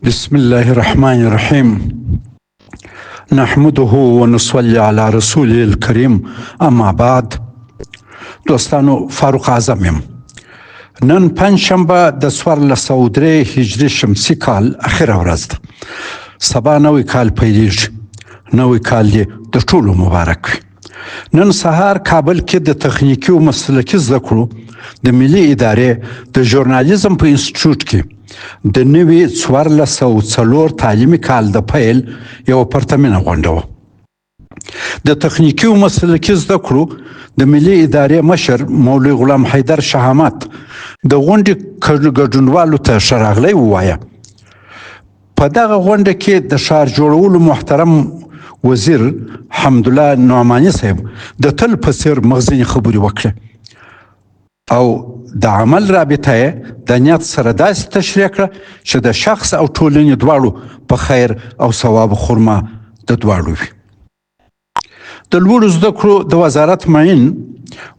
بسم الله الرحمن الرحیم نحمده ونصلي على رسوله الكريم اما بعد. دوستانو فاروق اعظم یم. نن پنجشنبه د 1403 هجري شمسي کال اخره ورځ ده. سبا نوی کال پیلیږي. نوی کال دې د ټولو مبارک وي. نن سهار کابل کې د تخنیکي او مسلکي زده کړو د ملي ادارې د ژورنالیزم په انستیتوت کې د نوي 1404 تعلیمي کال د پیل یو پرتمینه غونډه وه. د تخنیکي او مسلکي زده کړو د ملي ادارې مشر مولوي غلام حیدر شهامت د غونډې ګډونوالو ته ښه راغلی ووایه. په دغه غونډه کې د ښار جوړولو محترم وزیر حمدالله نعماني صاحب د تل په څېر مغزنې خبرې وکړې او د عمل رابطه یې د نیت سره داسې تشریح کړه چې د شخص او ټولنې دواړو په خیر او ثواب خرما د دواړو وي. د لوړو زده کړو د وزارت معین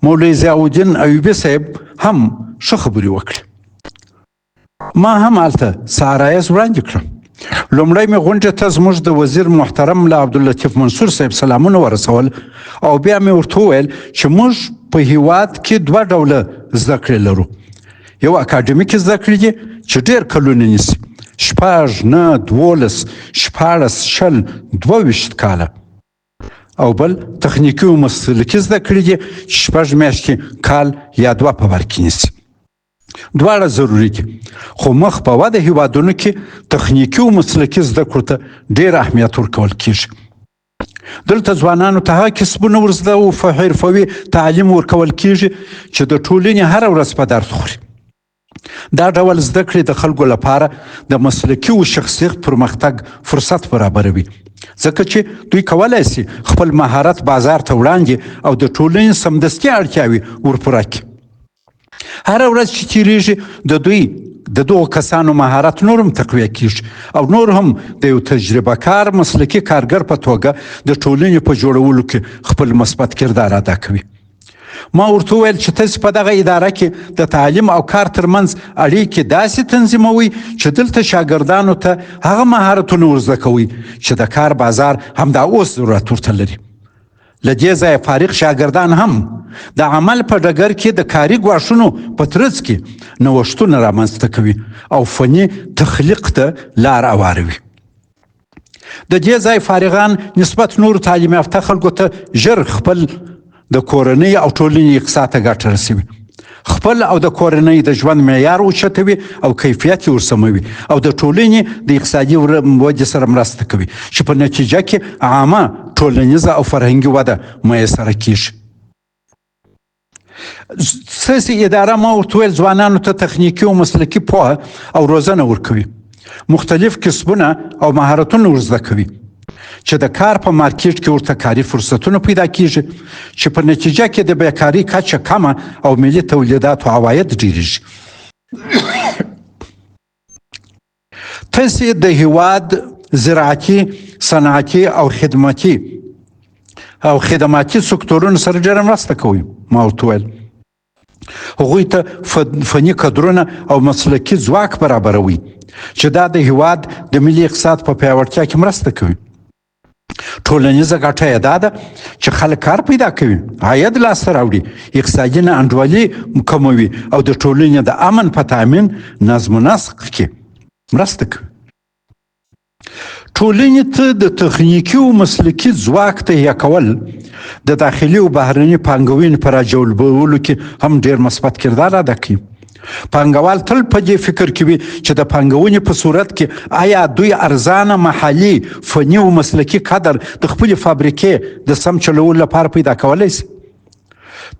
مولوي ضیاءالدین ایوبي صاحب هم ښه خبرې وکړې. ما هم هلته څه عرایض وړاندې کړم. لومړی مې غونډې ته زموږ د وزیر محترم له عبداللطیف منصور صاحب سلامونه ورسول او بیا مې ورته وویل چې موږ په هیواد کې دوه ډوله زده کړې لرو. یو اکاډمیکي زده کړې دي چې ډېر کلونه نیسي، 6 9 12 14 شل 22 کاله، او بل تخنیکي او مسلکي زده کړې دي چې 6 میاشتې کال یا 2 په بر کې نیسي. دواړه ضروري دي، خو مخ په وده هیوادونو کې تخنیکي او مسلکي زده کړو ته ډېر اهمیت ورکول کیږي. دلته ځوانانو ته هغه کسبونه ورزده او حرفوي تعلیم ورکول کیږي چې د ټولنې هره ورځ په درد خوري. دا ډول زده کړې د خلکو لپاره د مسلکي او شخصي پرمختګ فرصت برابروي، ځکه چې دوی کولی شي خپل مهارت بازار ته وړاندې او د ټولنې سمدستي اړتیاوې ورپوره کړي. هره ورځ چې تیریږي د دوی د دغو کسانو مهارت نور هم تقویه کیږي او نور هم د یو تجربه کار مسلکي کارګر په توګه د ټولنې په جوړولو کې خپل مثبت کردار ادا کوي. ما ورته وویل چې تاسې په دغه اداره کې د تعلیم او کار ترمنځ اړیکې داسې تنظیموئ چې دلته شاګردانو ته هغه مهارتونه ورزده کوئ چې د کار بازار همدا اوس ضرورت ورته لري. له دې ځایه فارغ شاګردان هم د عمل په ډګر کې د کاري ګواښونو په ترڅ کې نوښتونه رامنځته کوي او فني تخلیق ته لار هواروي. د دې ځای فارغان نسبت نورو تعلیم یافته خلکو ته ژر خپل د کورنۍ او ټولنې اقتصاد ته ګټه رسوي، خپل او د کورنۍ د ژوند معیار اوچتوي او کیفیت یې ورسموي او د ټولنې د اقتصادي ودې سره مرسته کوي چې په نتیجه کې عامه ټولنیزه او فرهنګي وده میسره کیږي. سیاسي اداره ما ورته ویل ځوانانو ته تخنیکي او مسلکي پوهه او روزنه ورکوي، مختلف کسبونه او مهارتونه ورزده کوي چې د کار په مارکیټ کې ورته کاري فرصتونه پیدا کیږي چې په نتیجه کې د بیکاري کچه کمه او ملي تولیدات او عواید ډیریږي. تاسې د هیواد زراعتي، صنعتي او خدماتي سکتورونو سره ډېره مرسته کوي. ما ورته ویل هغوی ته فني کدرونه او مسلکي ځواک برابروي چې دا د هیواد د ملي اقتصاد په پیاوړتیا کې مرسته کوي. ټولنیزه ګټه یې دا ده چې خلک کار پیدا کوي، عاید لاسته راوړي، اقتصادي نا انډولي کموي او د ټولنې د امن په تامین نظم و نسق کې مرسته کوي. ټولنې ته د تخنیکي او مسلکي ځواک تهیه کول د داخلي او بهرني پانګونې په راجلبولو کې هم ډېر مثبت کردار ادا کوي. پانګوال تل په دې فکر کې وي چې د پانګونې په صورت کې آیا دوی ارزانه محلي فني او مسلکي کادر د خپلې فابریکې د سم چلولو لپاره پیدا کولی شي.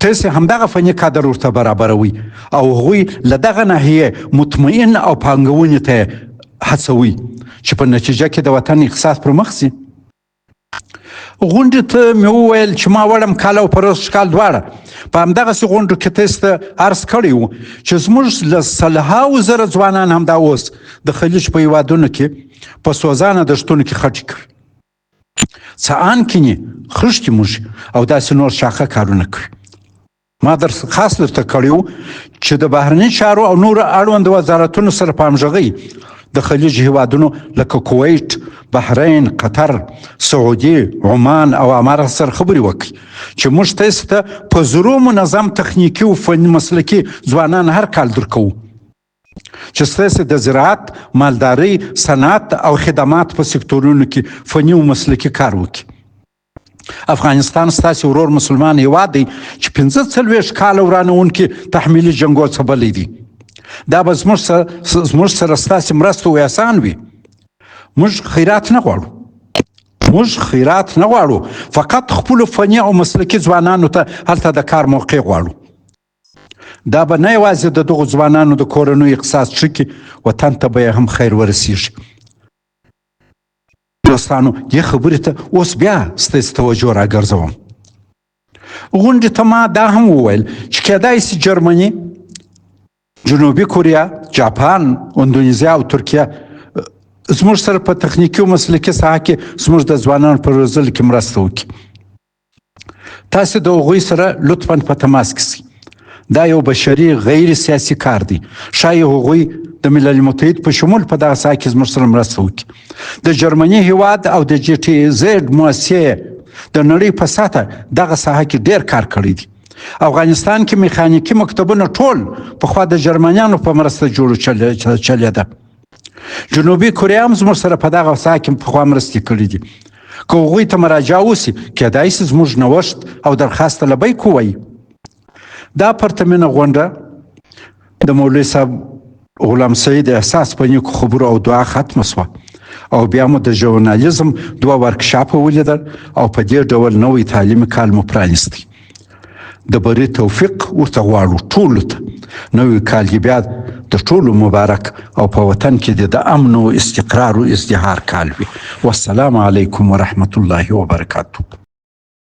تاسې همدغه فني کادر ورته برابروي او هغوی له دغه ناحیې مطمئن او پانګونې ته هڅوي چې په نتیجه کې د وطن اقتصاد پر مخ شي. غونډې ته مې وویل چې ما وړم کال او پروسږ کال دواړه په همدغسې غونډو کې تاسو ته عرض کړی و چې زموږ له سلهاوو زره ځوانان همدا اوس د خلیج په هیوادونو کې په سوځانه دښتونو کې خټې کوي، څه ان کیني خښتې موږي او داسې نور شاخه کارونه کوي. ما درس خاص درته کړی و چې د بهرني چارو او نورو اړوند وزارتونو سره په همغږۍ د خلیج هیوادونو لکه کویت، بحرین، قطر، سعودي، عمان او امارات سره خبرې وکړي چې موږ تاسو ته په زرو منظم تخنیکي او فني مسلکي ځوانان هر کال درکوو چې ستاسو د زراعت، مالدارۍ، صنعت او خدمات په سکتورونو کې فني او مسلکي کار وکړي. افغانستان ستاسو ورور مسلمان هیواد دی چې 45 کاله ورانوونکي تحمیلي جنګو څبلی دي. دا به زموږ سره ستاسو مرسته او احسان وي. موږ خیرات نه غواړو، فقط خپلو فني او مسلکي ځوانانو ته هلته د کار موقع غواړو. دا به نه یوازې د دغو ځوانانو د کورنیو اقتصاد ښه کړي، وطن ته به یې هم خیر ورسیږي. دوستانو، دې خبرې ته اوس بیا ستاسو توجه راګرځوم. غونډې ته ما دا هم وویل چې کیدای شي جرمني، جنوبي کوریا، جاپان، اندونیزیا او ترکیه زموږ سره په تخنیکي او مسلکي ساحه کې زموږ د ځوانانو په روزلو کې مرسته وکړي. تاسو د هغوی سره لطفاً په تماس کې سئ. دا یو بشري غیر سیاسي کار دی. ښایي هغوی د ملل متحد په شمول په دغه ساحه کې زموږ سره مرسته وکړي. د جرمني هیواد او د جي ټي زیډ مؤسسې د نړۍ په سطحه دغه ساحه کې ډیر کار کړی دی. افغانستان کې میخانیکي مکتبونه ټول پخوا د جرمنیانو په مرسته جوړ چلېده. جنوبي کوریا هم زموږ سره په دغه ساحه کې پخوا مرستې کړي دي. که هغوی ته مراجعه وسي، کیدای شي زموږ نوښت او درخواست لبیک ووایي. دا پرتمینه غونډه د مولوي صاحب غلام سید احساس په نیکو خبرو او دعا ختمه سوه، او بیا مو د ژورنالیزم 2 ورکشاپ ولیدل او په دې ډول نوی تعلیمي کال مو پرانیستی. د بری توفیق ورته غواړو ټولو ته. نوی کال یې بیا د ټولو مبارک او په وطن کې د امن او استقرار او ازدهار کال وي. والسلام علیکم ورحمت الله وبرکاته.